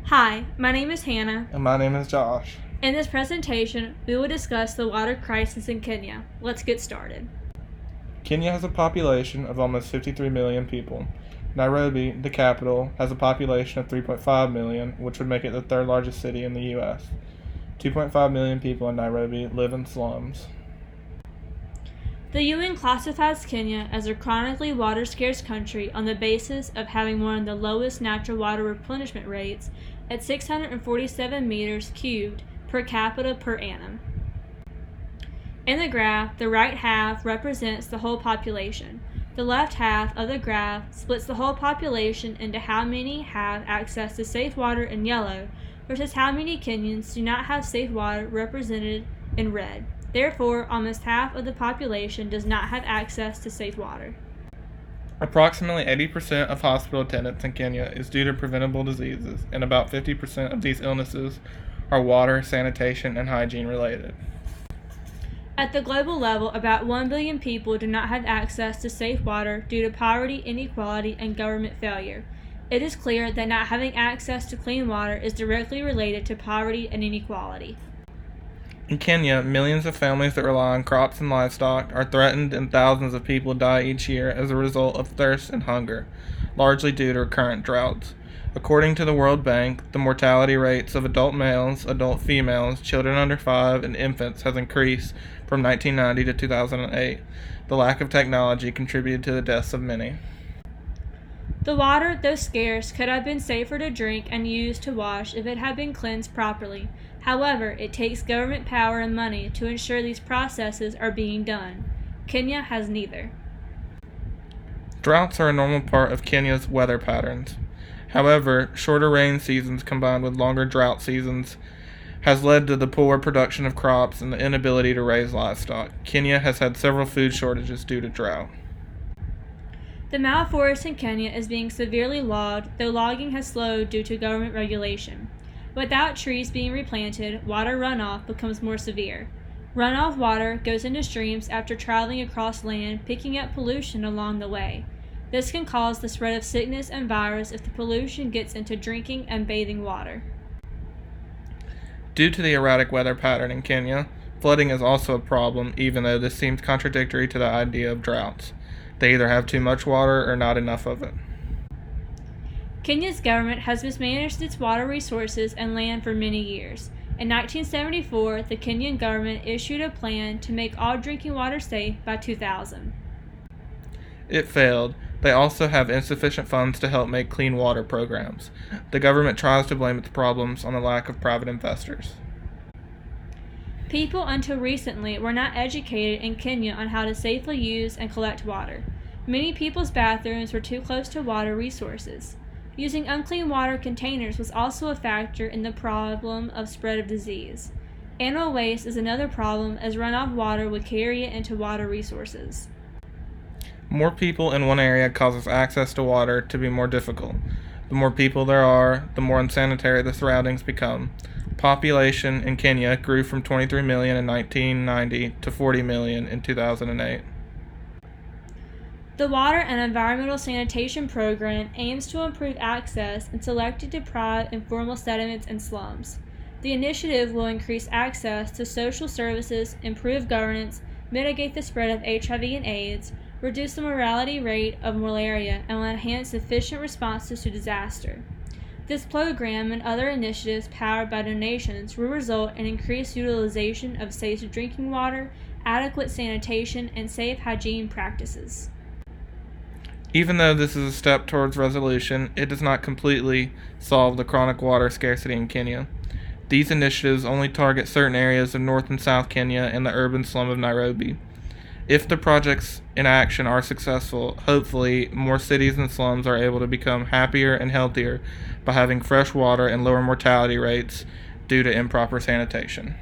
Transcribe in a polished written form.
Hi, my name is Hannah. And my name is Josh. In this presentation, we will discuss the water crisis in Kenya. Let's get started. Kenya has a population of almost 53 million people. Nairobi, the capital, has a population of 3.5 million, which would make it the third largest city in the U.S. 2.5 million people in Nairobi live in slums. The UN classifies Kenya as a chronically water-scarce country on the basis of having one of the lowest natural water replenishment rates at 647 meters cubed per capita per annum. In the graph, the right half represents the whole population. The left half of the graph splits the whole population into how many have access to safe water in yellow versus how many Kenyans do not have safe water, represented in red. Therefore, almost half of the population does not have access to safe water. Approximately 80% of hospital attendance in Kenya is due to preventable diseases, and about 50% of these illnesses are water, sanitation, and hygiene related. At the global level, about 1 billion people do not have access to safe water due to poverty, inequality, and government failure. It is clear that not having access to clean water is directly related to poverty and inequality. In Kenya, millions of families that rely on crops and livestock are threatened, and thousands of people die each year as a result of thirst and hunger, largely due to recurrent droughts. According to the World Bank, the mortality rates of adult males, adult females, children under 5, and infants has increased from 1990 to 2008. The lack of technology contributed to the deaths of many. The water, though scarce, could have been safer to drink and used to wash if it had been cleansed properly. However, it takes government power and money to ensure these processes are being done. Kenya has neither. Droughts are a normal part of Kenya's weather patterns. However, shorter rain seasons combined with longer drought seasons has led to the poor production of crops and the inability to raise livestock. Kenya has had several food shortages due to drought. The Mao forest in Kenya is being severely logged, though logging has slowed due to government regulation. Without trees being replanted, water runoff becomes more severe. Runoff water goes into streams after traveling across land, picking up pollution along the way. This can cause the spread of sickness and virus if the pollution gets into drinking and bathing water. Due to the erratic weather pattern in Kenya, flooding is also a problem, even though this seems contradictory to the idea of droughts. They either have too much water or not enough of it. Kenya's government has mismanaged its water resources and land for many years. In 1974, the Kenyan government issued a plan to make all drinking water safe by 2000. It failed. They also have insufficient funds to help make clean water programs. The government tries to blame its problems on the lack of private investors. People until recently were not educated in Kenya on how to safely use and collect water. Many people's bathrooms were too close to water resources. Using unclean water containers was also a factor in the problem of spread of disease. Animal waste is another problem, as runoff water would carry it into water resources. More people in one area causes access to water to be more difficult. The more people there are, the more unsanitary the surroundings become. Population in Kenya grew from 23 million in 1990 to 40 million in 2008. The Water and Environmental Sanitation Program aims to improve access in selected deprived informal settlements and slums. The initiative will increase access to social services, improve governance, mitigate the spread of HIV and AIDS, reduce the mortality rate of malaria, and will enhance efficient responses to disaster. This program and other initiatives powered by donations will result in increased utilization of safe drinking water, adequate sanitation, and safe hygiene practices. Even though this is a step towards resolution, it does not completely solve the chronic water scarcity in Kenya. These initiatives only target certain areas of North and South Kenya and the urban slum of Nairobi. If the projects in action are successful, hopefully more cities and slums are able to become happier and healthier by having fresh water and lower mortality rates due to improper sanitation.